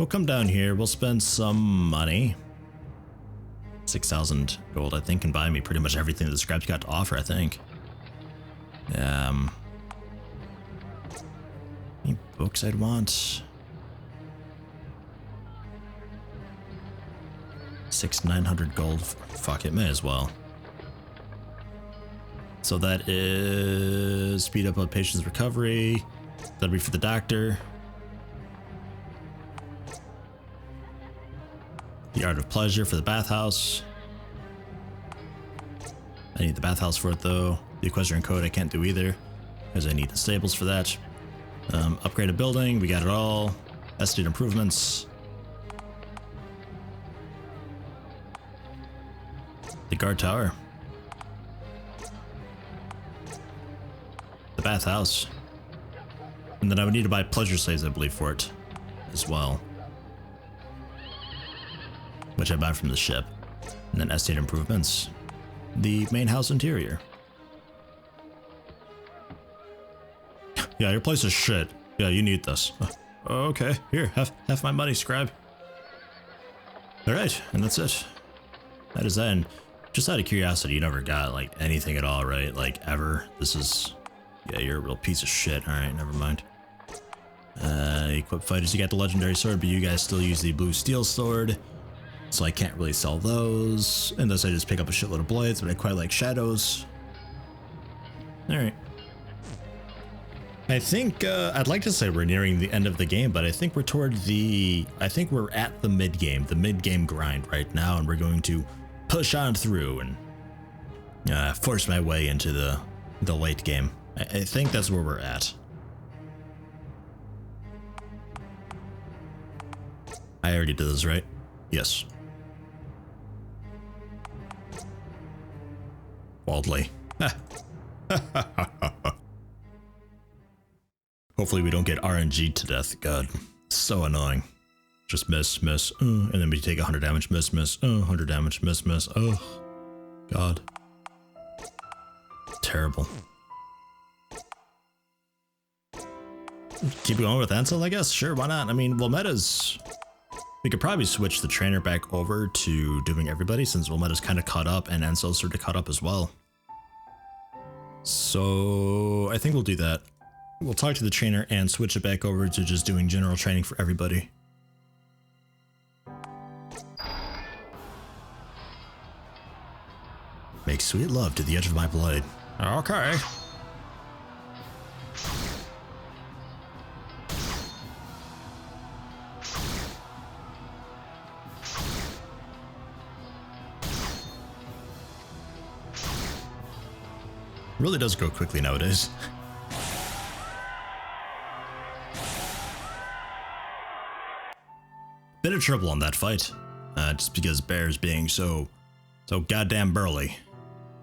We'll come down here. We'll spend some money. 6,000 gold, I think, can buy me pretty much everything that the scrap's got to offer, I think. Any books I'd want? 900 gold. Fuck it, may as well. So that is speed up on patient's recovery. That'll be for the doctor. The art of pleasure for the bathhouse. I need the bathhouse for it though. The equestrian code I can't do either because I need the stables for that. Upgrade a building, we got it all. Estate improvements. The guard tower. The bathhouse. And then I would need to buy pleasure slaves, I believe, for it as well. Which I buy from the ship. And then estate improvements. The main house interior. Yeah, your place is shit. Yeah, you need this. Okay, here, have my money, scribe. Alright, and that's it. That is that. And just out of curiosity, you never got like anything at all, right? Like ever. This is, yeah, you're a real piece of shit. Alright, never mind. Equip fighters, you got the legendary sword, but you guys still use the blue steel sword. So I can't really sell those, unless I just pick up a shitload of blades, but I quite like shadows. Alright. I think, I'd like to say we're nearing the end of the game, but I think we're toward the, I think we're at the mid-game grind right now, and we're going to push on through and force my way into the late game. I think that's where we're at. I already did this, right? Yes. Wildly. Hopefully we don't get RNG to death. God, so annoying. Just miss, miss, and then we take 100 damage, miss, miss, 100 damage, miss, miss. Oh, God. Terrible. Keep going with Ansel, I guess? Sure, why not? I mean, Wilmetta's... We could probably switch the trainer back over to doing everybody since Wilmetta's kind of caught up and Ansel's sort of caught up as well. So I think we'll do that. We'll talk to the trainer and switch it back over to just doing general training for everybody. Make sweet love to the edge of my blade. Okay. Really does go quickly nowadays. Bit of trouble on that fight, just because bears being so goddamn burly.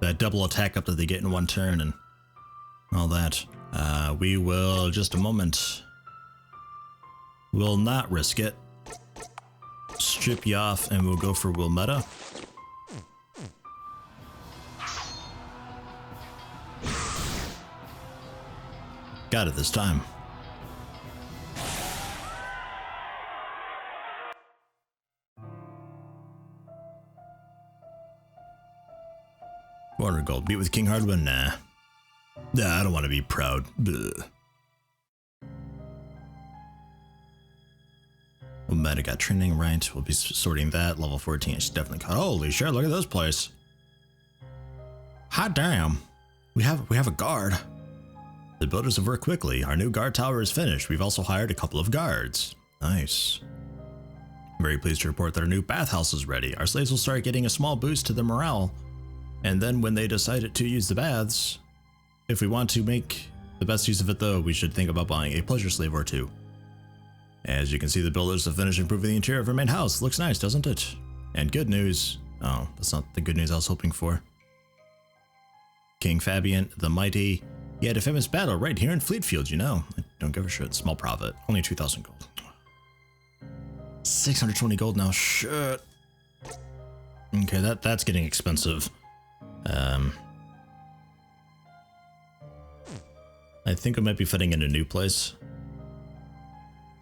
That double attack up that they get in one turn and all that. We will, just a moment, we'll not risk it. Strip you off and we'll go for Wilmetta. Got it this time. Water gold. Beat with King Hardwin? Nah. Nah, I don't want to be proud. Bleh. Well, Meta got training right. We'll be sorting that. Level 14. She's definitely caught. Holy shit, look at this place. Hot damn. We have a guard. The builders have worked quickly. Our new guard tower is finished. We've also hired a couple of guards. Nice. Very pleased to report that our new bathhouse is ready. Our slaves will start getting a small boost to their morale. And then when they decide to use the baths, if we want to make the best use of it though, we should think about buying a pleasure slave or two. As you can see, the builders have finished improving the interior of our main house. Looks nice, doesn't it? And good news. Oh, that's not the good news I was hoping for. King Fabian the Mighty. He had a famous battle right here in Fleetfield, you know. I don't give a shit. Small profit. Only 2,000 gold. 620 gold now. Shit. Okay, that's getting expensive. I think I might be fitting in a new place.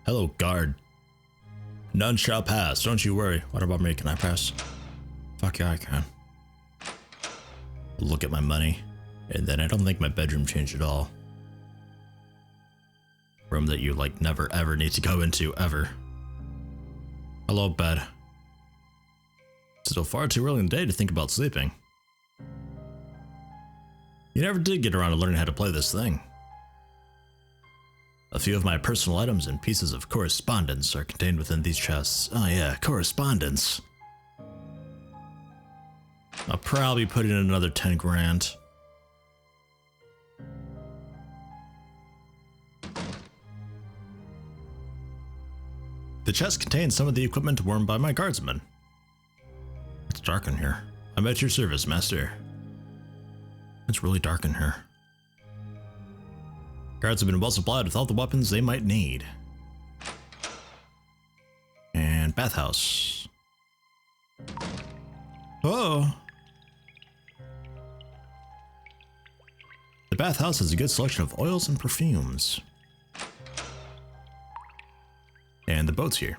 Hello, guard. None shall pass, don't you worry. What about me? Can I pass? Fuck yeah, I can. Look at my money. And then I don't think my bedroom changed at all. Room that you like never ever need to go into ever. Hello, bed. It's still far too early in the day to think about sleeping. You never did get around to learning how to play this thing. A few of my personal items and pieces of correspondence are contained within these chests. Oh yeah, correspondence. I'll probably put in another 10 grand. The chest contains some of the equipment worn by my guardsmen. It's dark in here. I'm at your service, master. It's really dark in here. Guards have been well supplied with all the weapons they might need. And bathhouse. Oh! The bathhouse has a good selection of oils and perfumes. And the boat's here.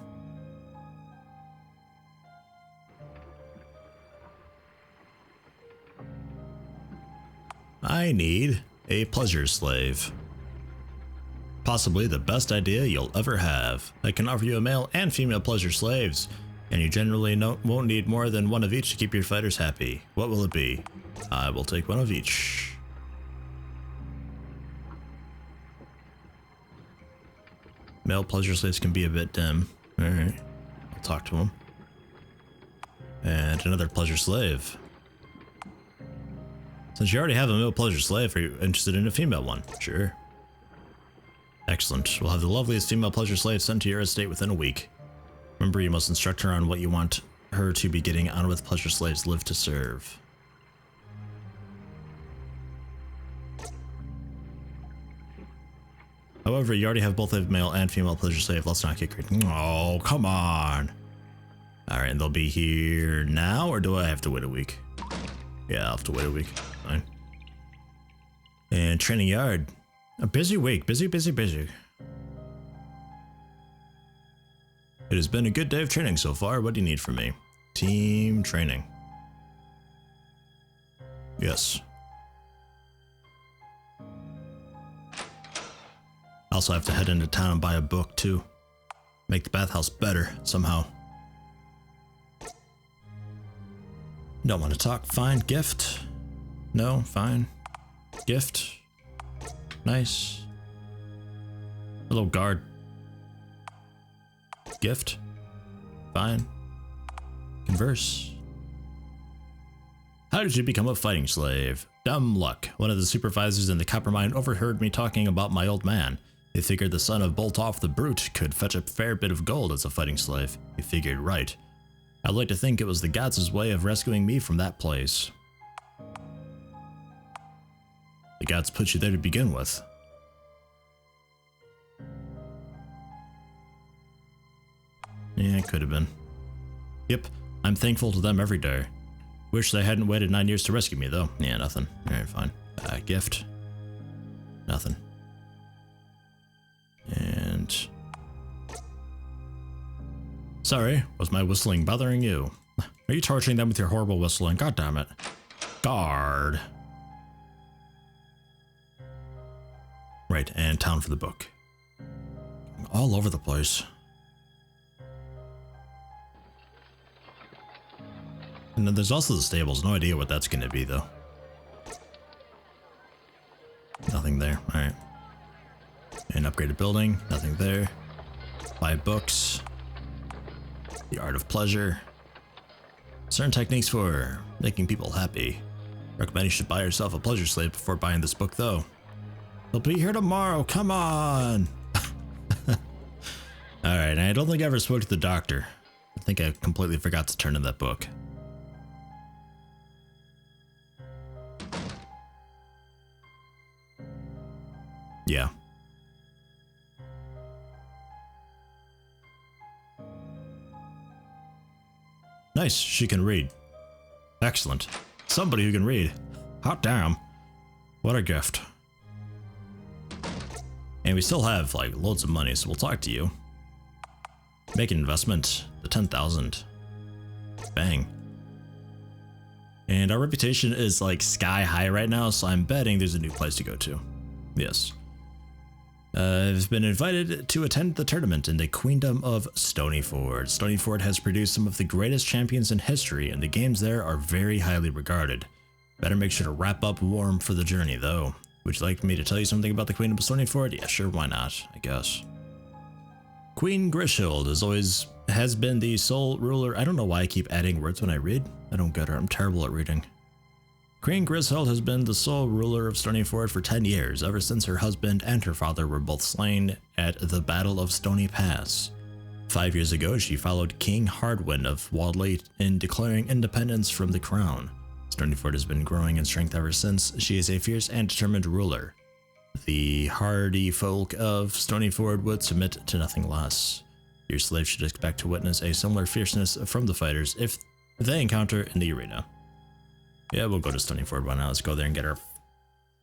I need a pleasure slave. Possibly the best idea you'll ever have. I can offer you a male and female pleasure slaves, and you generally won't need more than one of each to keep your fighters happy. What will it be? I will take one of each. Male pleasure slaves can be a bit dim. Alright, I'll talk to him. And another pleasure slave. Since you already have a male pleasure slave, are you interested in a female one? Sure. Excellent. We'll have the loveliest female pleasure slave sent to your estate within a week. Remember, you must instruct her on what you want her to be getting on with pleasure slaves live to serve. However, you already have both a male and female pleasure slave. Let's not get crazy. Oh, come on. Alright, and they'll be here now, or do I have to wait a week? Yeah, I'll have to wait a week. Fine. And training yard. A busy week. Busy, busy, busy. It has been a good day of training so far. What do you need from me? Team training. Yes. I also have to head into town and buy a book too. Make the bathhouse better somehow. Don't want to talk. Fine. Gift. No. Fine. Gift. Nice. Hello, guard. Gift. Fine. Converse. How did you become a fighting slave? Dumb luck. One of the supervisors in the copper mine overheard me talking about my old man. He figured the son of Boltoff the Brute could fetch a fair bit of gold as a fighting slave. He figured right. I'd like to think it was the gods' way of rescuing me from that place. The gods put you there to begin with. Yeah, it could have been. Yep, I'm thankful to them every day. Wish they hadn't waited 9 years to rescue me, though. Yeah, nothing. Alright, fine. Gift. Nothing. And... Sorry, was my whistling bothering you? Are you torturing them with your horrible whistling? God damn it. Guard. Right, and town for the book. All over the place. And then there's also the stables. No idea what that's going to be, though. Nothing there. Alright. An upgraded building. Nothing there. Buy books. The art of pleasure. Certain techniques for making people happy. Recommend you should buy yourself a pleasure slave before buying this book, though. They'll be here tomorrow. Come on. Alright, I don't think I ever spoke to the doctor. I think I completely forgot to turn in that book. Yeah. Nice, she can read. Excellent. Somebody who can read. Hot damn. What a gift. And we still have, like, loads of money, so we'll talk to you. Make an investment. The 10,000. Bang. And our reputation is like sky high right now, so I'm betting there's a new place to go to. Yes. I've been invited to attend the tournament in the Queendom of Stony. Stony has produced some of the greatest champions in history, and the games there are very highly regarded. Better make sure to wrap up warm for the journey, though. Would you like me to tell you something about the Queendom of Stony? Yeah, sure, why not, I guess. Queen Grishild has been the sole ruler. I don't know why I keep adding words when I read. I don't get her. I'm terrible at reading. Queen Grishild has been the sole ruler of Stony for 10 years, ever since her husband and her father were both slain at the Battle of Stony Pass. 5 years ago, she followed King Hardwin of Waldley in declaring independence from the crown. Stonyford has been growing in strength ever since. She is a fierce and determined ruler. The hardy folk of Stonyford would submit to nothing less. Your slaves should expect to witness a similar fierceness from the fighters if they encounter in the arena. Yeah, we'll go to Stonyford by now. Let's go there and get our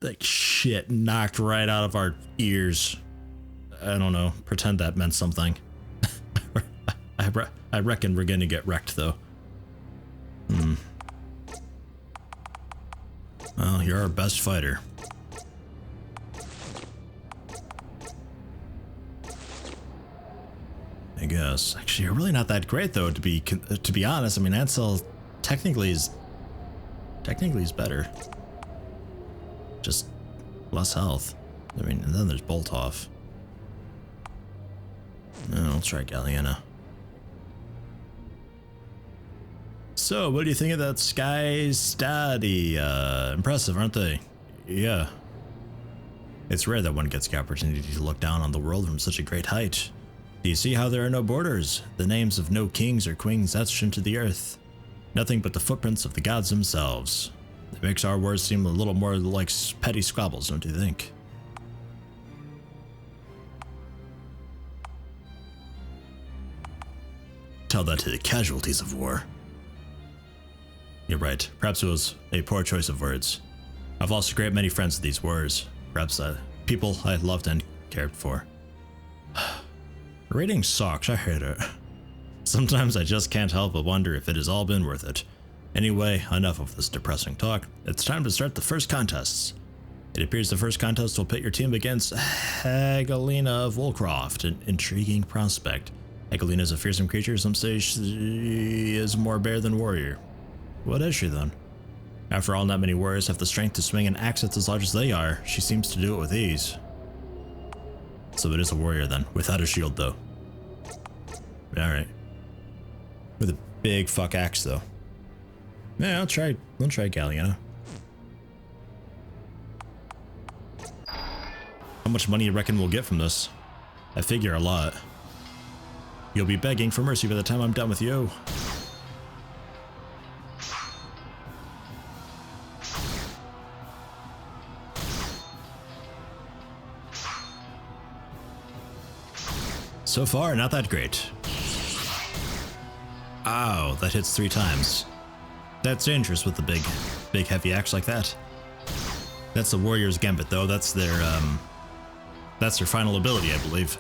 like shit knocked right out of our ears. I don't know. Pretend that meant something. I reckon we're gonna get wrecked though. Well, you're our best fighter. I guess. Actually, you're really not that great though, to be honest. I mean, Ansel technically is better. Just less health. I mean, and then there's Bolt Off. No, I'll try Galliana. So, what do you think of that sky study? Impressive, aren't they? Yeah. It's rare that one gets the opportunity to look down on the world from such a great height. Do you see how there are no borders? The names of no kings or queens etched into the earth. Nothing but the footprints of the gods themselves. It makes our wars seem a little more like petty squabbles, don't you think? Tell that to the casualties of war. You're right. Perhaps it was a poor choice of words. I've lost a great many friends in these wars. Perhaps people I loved and cared for. Reading sucks. I hate it. Sometimes I just can't help but wonder if it has all been worth it. Anyway, enough of this depressing talk. It's time to start the first contests. It appears the first contest will pit your team against Hagelina of Woolcroft, an intriguing prospect. Hagelina is a fearsome creature. Some say she is more bear than warrior. What is she then? After all, not many warriors have the strength to swing an axe that's as large as they are. She seems to do it with ease. So it is a warrior then, without a shield though. Alright. With a big fuck axe though. Yeah, I'll try Galliana. How much money you reckon we'll get from this? I figure a lot. You'll be begging for mercy by the time I'm done with you. So far, not that great. Ow, that hits 3 times. That's dangerous with the big heavy axe like that. That's the warrior's gambit though. That's their final ability, I believe.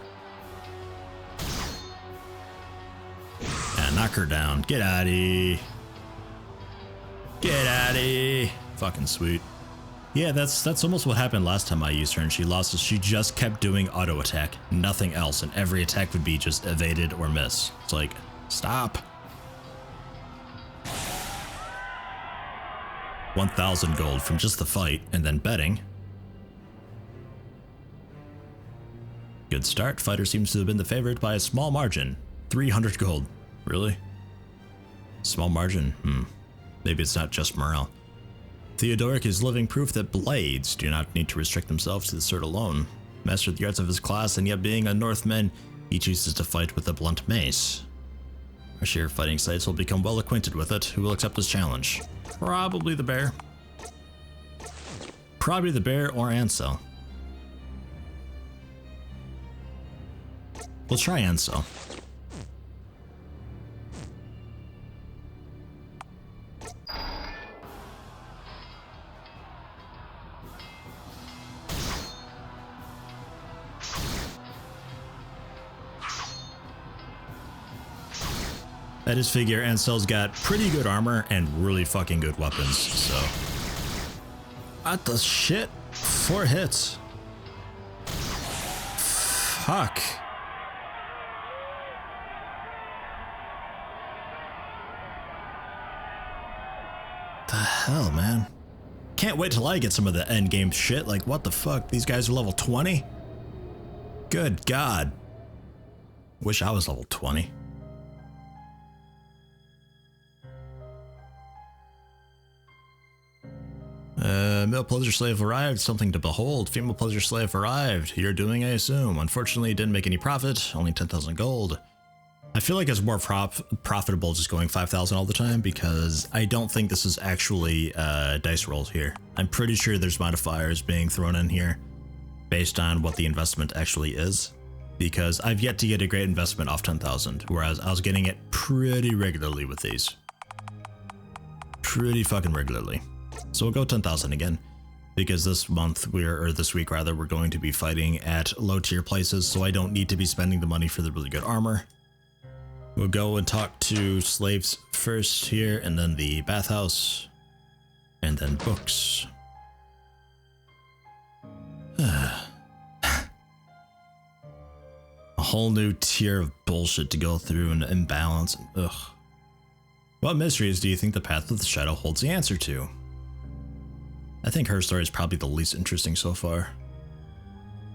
And knock her down. Get out of here. Get out of here. Fucking sweet. Yeah, that's almost what happened last time I used her and she lost. She just kept doing auto attack, nothing else, and every attack would be just evaded or miss. It's like, stop. 1,000 gold from just the fight and then betting. Good start. Fighter seems to have been the favorite by a small margin. 300 gold. Really? Small margin? Maybe it's not just morale. Theodoric is living proof that blades do not need to restrict themselves to the sword alone. Mastered the arts of his class, and yet being a Northman, he chooses to fight with a blunt mace. Our sheer fighting sights will become well acquainted with it. Who will accept his challenge? Probably the bear. Probably the bear or Ansel. We'll try Ansel. I just figure Ansel's got pretty good armor and really fucking good weapons, so. What the shit? 4 hits. Fuck. The hell, man. Can't wait till I get some of the end game shit. Like, what the fuck? These guys are level 20? Good God. Wish I was level 20. Male pleasure slave arrived. Something to behold. Female pleasure slave arrived. You're doing, I assume. Unfortunately, it didn't make any profit. Only 10,000 gold. I feel like it's more profitable just going 5,000 all the time because I don't think this is actually dice rolls here. I'm pretty sure there's modifiers being thrown in here based on what the investment actually is, because I've yet to get a great investment off 10,000, whereas I was getting it pretty regularly with these. Pretty fucking regularly. So we'll go 10,000 again, because this month or this week rather, we're going to be fighting at low tier places, so I don't need to be spending the money for the really good armor. We'll go and talk to slaves first here, and then the bathhouse, and then books. A whole new tier of bullshit to go through and imbalance. Ugh. What mysteries do you think the Path of the Shadow holds the answer to? I think her story is probably the least interesting so far.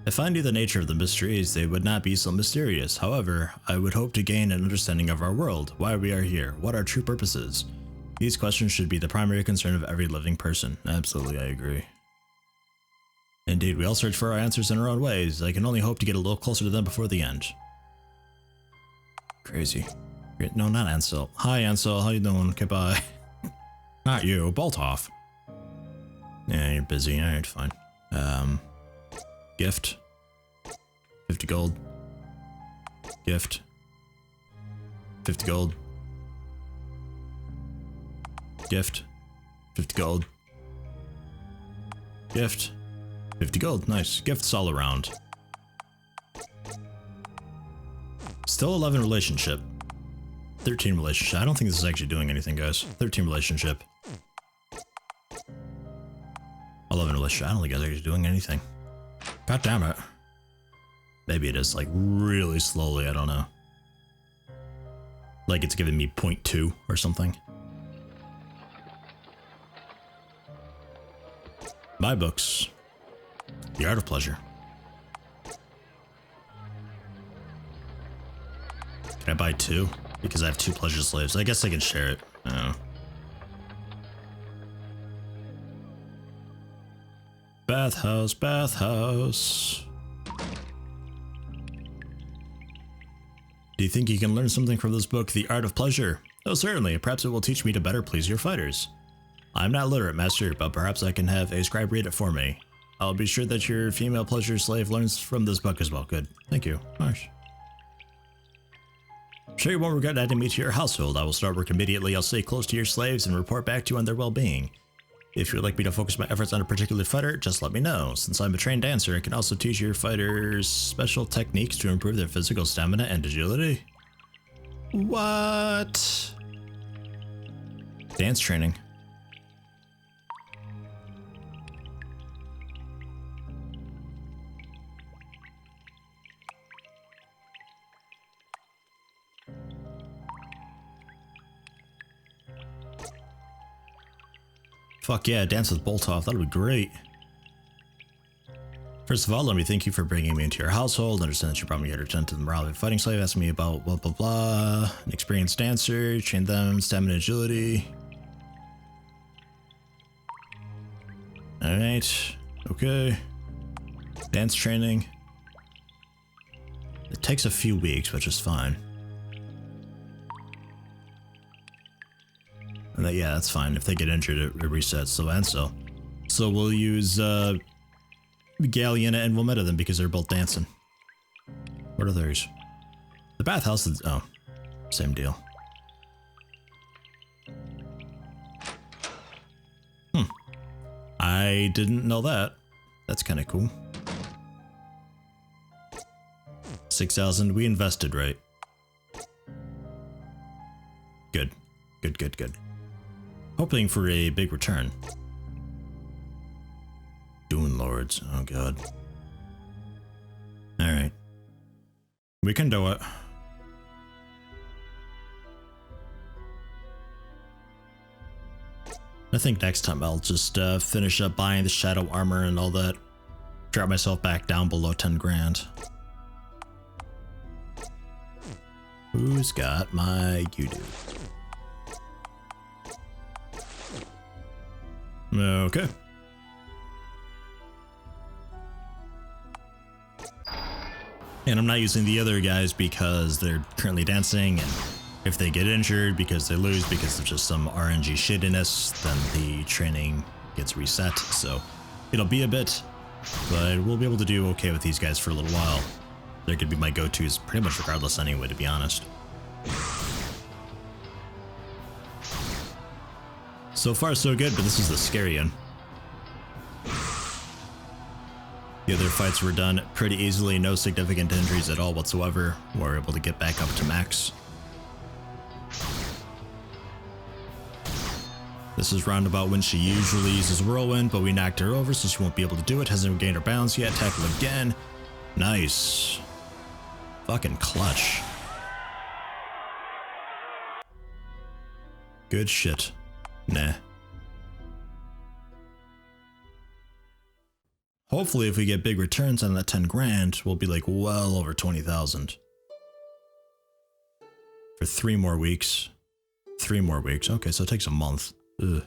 If I knew the nature of the mysteries, they would not be so mysterious. However, I would hope to gain an understanding of our world, why we are here, what our true purpose is. These questions should be the primary concern of every living person. Absolutely, I agree. Indeed, we all search for our answers in our own ways. I can only hope to get a little closer to them before the end. Crazy. No, not Ansel. Hi, Ansel. How you doing? Okay, bye. Not you. Bolt off. Yeah, you're busy. Alright, fine. Gift. 50 gold. Gift. 50 gold. Gift. 50 gold. Gift. 50 gold. Nice. Gifts all around. Still 11 relationship. 13 relationship. I don't think this is actually doing anything, guys. 13 relationship. 11 relationship. I don't think it's actually doing anything. God damn it. Maybe it is, like, really slowly. I don't know. Like it's giving me 0.2 or something. Buy books. The Art of Pleasure. Can I buy 2? Because I have 2 pleasure slaves. I guess I can share it. Oh. Bathhouse, bathhouse. Do you think you can learn something from this book, The Art of Pleasure? Oh, certainly. Perhaps it will teach me to better please your fighters. I'm not literate, master, but perhaps I can have a scribe read it for me. I'll be sure that your female pleasure slave learns from this book as well. Good. Thank you. Nice. Sure you won't regret adding me to your household. I will start work immediately. I'll stay close to your slaves and report back to you on their well-being. If you would like me to focus my efforts on a particular fighter, just let me know. Since I'm a trained dancer, I can also teach your fighters special techniques to improve their physical stamina and agility. What? Dance training. Fuck yeah, dance with Boltov, that'll be great. First of all, let me thank you for bringing me into your household. Understand that you brought me here to attend to the morale of a fighting slave. Asked me about blah blah blah. An experienced dancer, trained them, stamina, agility. Alright, okay. Dance training. It takes a few weeks, which is fine. And that, yeah, that's fine. If they get injured, it resets. So we'll use Galliana and Wilmetta then, because they're both dancing. What are theirs? The bathhouse is, oh, same deal. I didn't know that. That's kind of cool. 6,000, we invested, right? Good. Good, good, good. Hoping for a big return. Dune Lords. Oh, God. Alright. We can do it. I think next time I'll just finish up buying the shadow armor and all that. Drop myself back down below 10 grand. Who's got my you do? Okay. And I'm not using the other guys because they're currently dancing, and if they get injured because they lose because of just some RNG shittiness, then the training gets reset. So it'll be a bit, but we'll be able to do okay with these guys for a little while. They're gonna be my go-tos pretty much regardless anyway, to be honest. So far so good, but this is the scary one. The other fights were done pretty easily, no significant injuries at all whatsoever. We were able to get back up to max. This is roundabout when she usually uses whirlwind, but we knocked her over, so she won't be able to do it. Hasn't regained her balance yet. Tackle again. Nice. Fucking clutch. Good shit. Nah. Hopefully if we get big returns on that 10 grand, we'll be like well over 20,000. For 3 more weeks. 3 more weeks. Okay, so it takes a month. Ugh.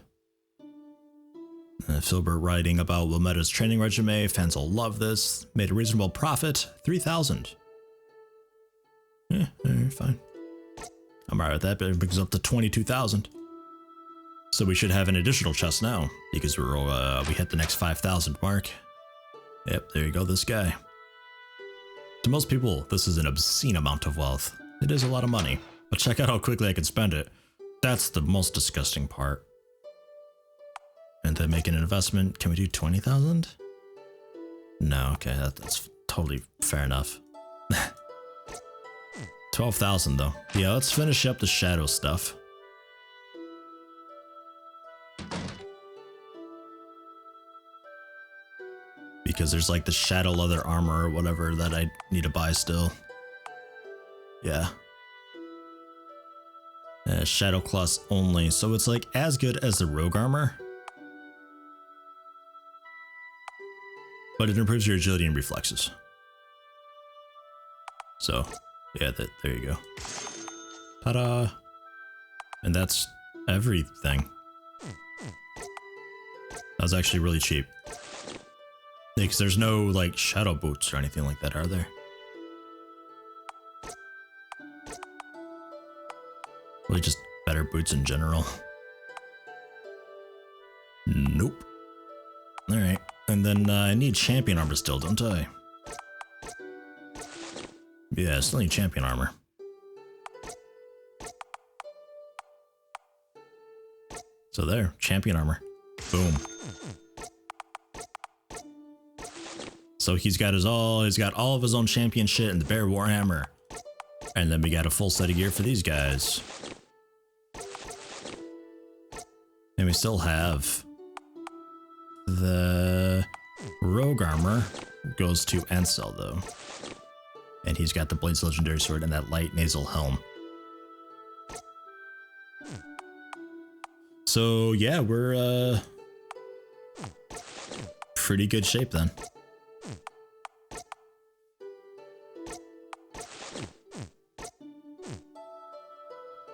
Filbert writing about Wilmetta's training resume. Fans will love this. Made a reasonable profit. 3,000. Yeah, fine. I'm alright with that, but it brings up to 22,000. So we should have an additional chest now, because we hit the next 5,000 mark. Yep, there you go, this guy. To most people, this is an obscene amount of wealth. It is a lot of money, but check out how quickly I can spend it. That's the most disgusting part. And then make an investment. Can we do 20,000? No, okay, that's totally fair enough. 12,000 though. Yeah, let's finish up the shadow stuff. Because there's like the shadow leather armor or whatever that I need to buy still. Yeah. Shadow class only, so it's like as good as the rogue armor. But it improves your agility and reflexes. So, yeah, there you go. Ta-da! And that's everything. That was actually really cheap. Yeah, because there's no, like, shadow boots or anything like that, are there? Really just better boots in general. Nope. Alright, and then I need champion armor still, don't I? Yeah, I still need champion armor. So there, champion armor. Boom. So he's got all of his own champion shit and the bear warhammer. And then we got a full set of gear for these guys. And we still have the rogue armor goes to Ansel though. And he's got the Blade's legendary sword and that light nasal helm. So yeah, we're pretty good shape then.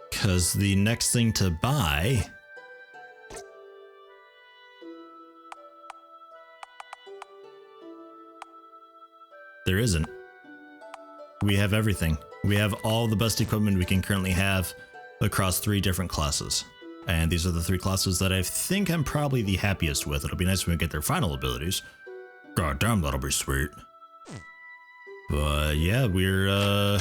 Because the next thing to buy there isn't. We have everything. We have all the best equipment we can currently have across 3 different classes. And these are the 3 classes that I think I'm probably the happiest with. It'll be nice when we get their final abilities. God damn, that'll be sweet. But yeah, we're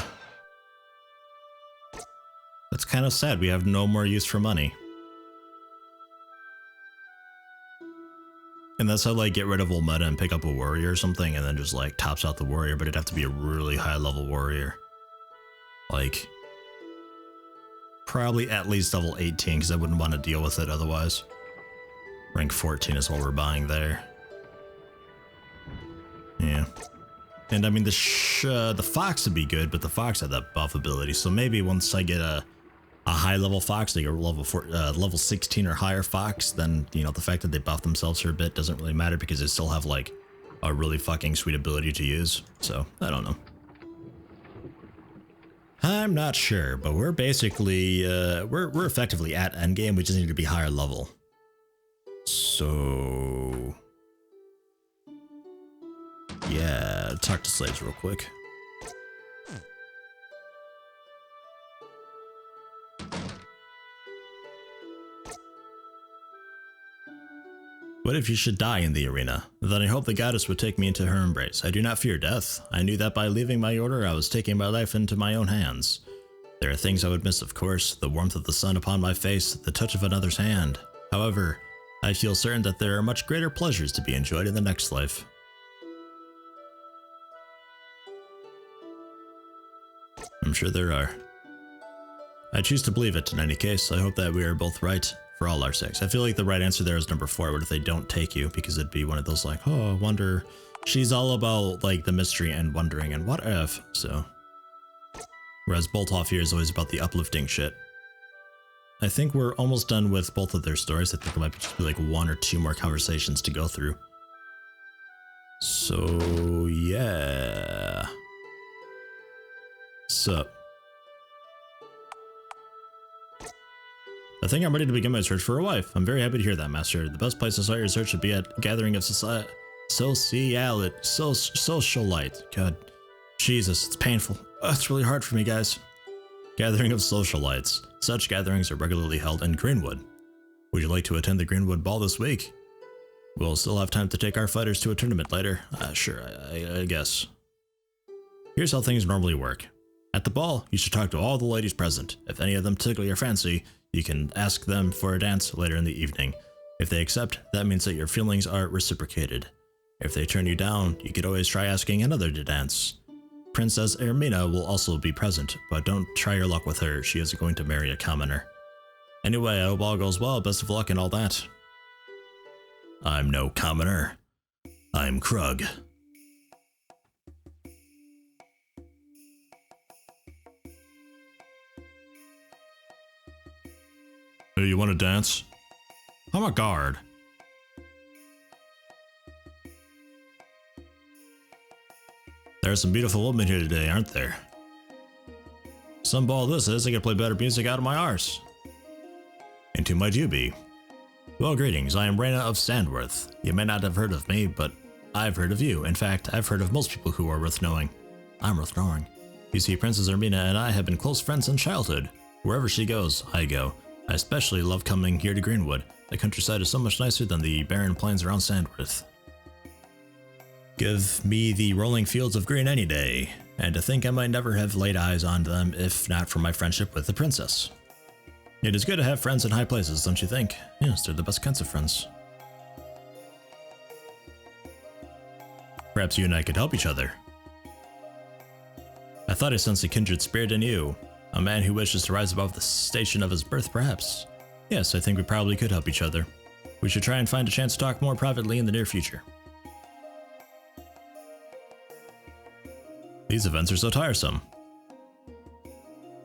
that's kind of sad. We have no more use for money. And that's how like get rid of Wilmetta and pick up a warrior or something and then just like tops out the warrior, but it'd have to be a really high level warrior. Like probably at least level 18 because I wouldn't want to deal with it otherwise. Rank 14 is what we're buying there. Yeah. And I mean, the fox would be good, but the fox had that buff ability. So maybe once I get a high level fox, like a level 16 or higher fox, then, you know, the fact that they buff themselves for a bit doesn't really matter because they still have like a really fucking sweet ability to use. So I don't know. I'm not sure, but we're basically, we're effectively at endgame. We just need to be higher level. So, yeah, talk to slaves real quick. What if you should die in the arena? Then I hope the goddess would take me into her embrace. I do not fear death. I knew that by leaving my order, I was taking my life into my own hands. There are things I would miss, of course, the warmth of the sun upon my face, the touch of another's hand. However, I feel certain that there are much greater pleasures to be enjoyed in the next life. I'm sure there are. I choose to believe it in any case. I hope that we are both right. For all our sakes. I feel like the right answer there is number 4, what if they don't take you? Because it'd be one of those like, oh, wonder. She's all about like the mystery and wondering and what if, so. Whereas Bolthoff here is always about the uplifting shit. I think we're almost done with both of their stories. I think there might just be like 1 or 2 more conversations to go through. So, yeah. So. I think I'm ready to begin my search for a wife. I'm very happy to hear that, Master. The best place to start your search should be at a gathering of socialite. God, Jesus, it's painful. Oh, it's really hard for me, guys. Gathering of socialites. Such gatherings are regularly held in Greenwood. Would you like to attend the Greenwood Ball this week? We'll still have time to take our fighters to a tournament later. Sure, I guess. Here's how things normally work. At the ball, you should talk to all the ladies present. If any of them tickle your fancy, you can ask them for a dance later in the evening. If they accept, that means that your feelings are reciprocated. If they turn you down, you could always try asking another to dance. Princess Ermina will also be present, but don't try your luck with her. She is going to marry a commoner. Anyway, I hope all goes well. Best of luck and all that. I'm no commoner. I'm Krug. Hey, you want to dance? I'm a guard. There are some beautiful women here today, aren't there? Some ball this is, I can play better music out of my arse. And who might you be? Well, greetings, I am Reyna of Sandworth. You may not have heard of me, but I've heard of you. In fact, I've heard of most people who are worth knowing. I'm worth knowing. You see, Princess Ermina and I have been close friends since childhood. Wherever she goes, I go. I especially love coming here to Greenwood. The countryside is so much nicer than the barren plains around Sandworth. Give me the rolling fields of green any day, and to think I might never have laid eyes on them if not for my friendship with the princess. It is good to have friends in high places, don't you think? Yes, they're the best kinds of friends. Perhaps you and I could help each other. I thought I sensed a kindred spirit in you. A man who wishes to rise above the station of his birth, perhaps. Yes, I think we probably could help each other. We should try and find a chance to talk more privately in the near future. These events are so tiresome.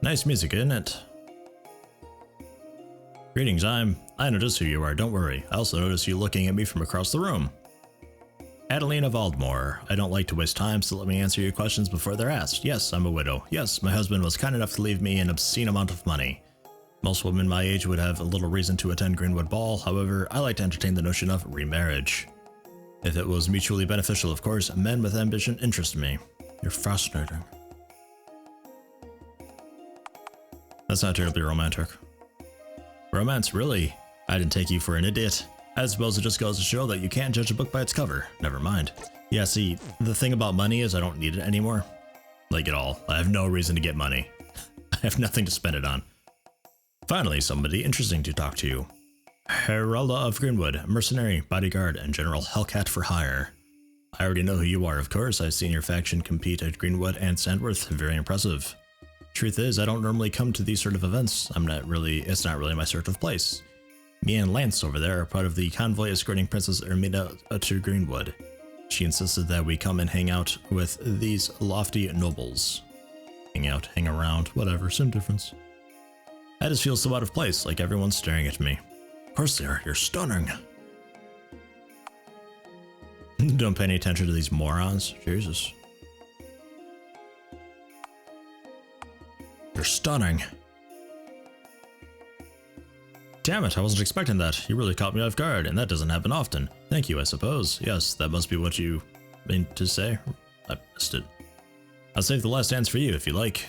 Nice music, isn't it? Greetings, I notice who you are, don't worry. I also notice you looking at me from across the room. Adeline of Aldmoor. I don't like to waste time, so let me answer your questions before they're asked. Yes, I'm a widow. Yes, my husband was kind enough to leave me an obscene amount of money. Most women my age would have a little reason to attend Greenwood Ball, however, I like to entertain the notion of remarriage. If it was mutually beneficial, of course, men with ambition interest me. You're fascinating. That's not terribly romantic. Romance, really? I didn't take you for an idiot. I suppose it just goes to show that you can't judge a book by its cover. Never mind. Yeah, see, the thing about money is I don't need it anymore. Like at all. I have no reason to get money. I have nothing to spend it on. Finally, somebody interesting to talk to. Heralda of Greenwood, mercenary, bodyguard, and general Hellcat for hire. I already know who you are, of course. I've seen your faction compete at Greenwood and Sandworth. Very impressive. Truth is, I don't normally come to these sort of events. It's not really my sort of place. Me and Lance over there are part of the convoy escorting Princess Ermina to Greenwood. She insisted that we come and hang out with these lofty nobles. Hang around, whatever, same difference. I just feel so out of place, like everyone's staring at me. Of course they are, you're stunning. Don't pay any attention to these morons, Jesus. You're stunning. Damn it, I wasn't expecting that. You really caught me off guard, and that doesn't happen often. Thank you, I suppose. Yes, that must be what you meant to say. I missed it. I'll save the last dance for you if you like.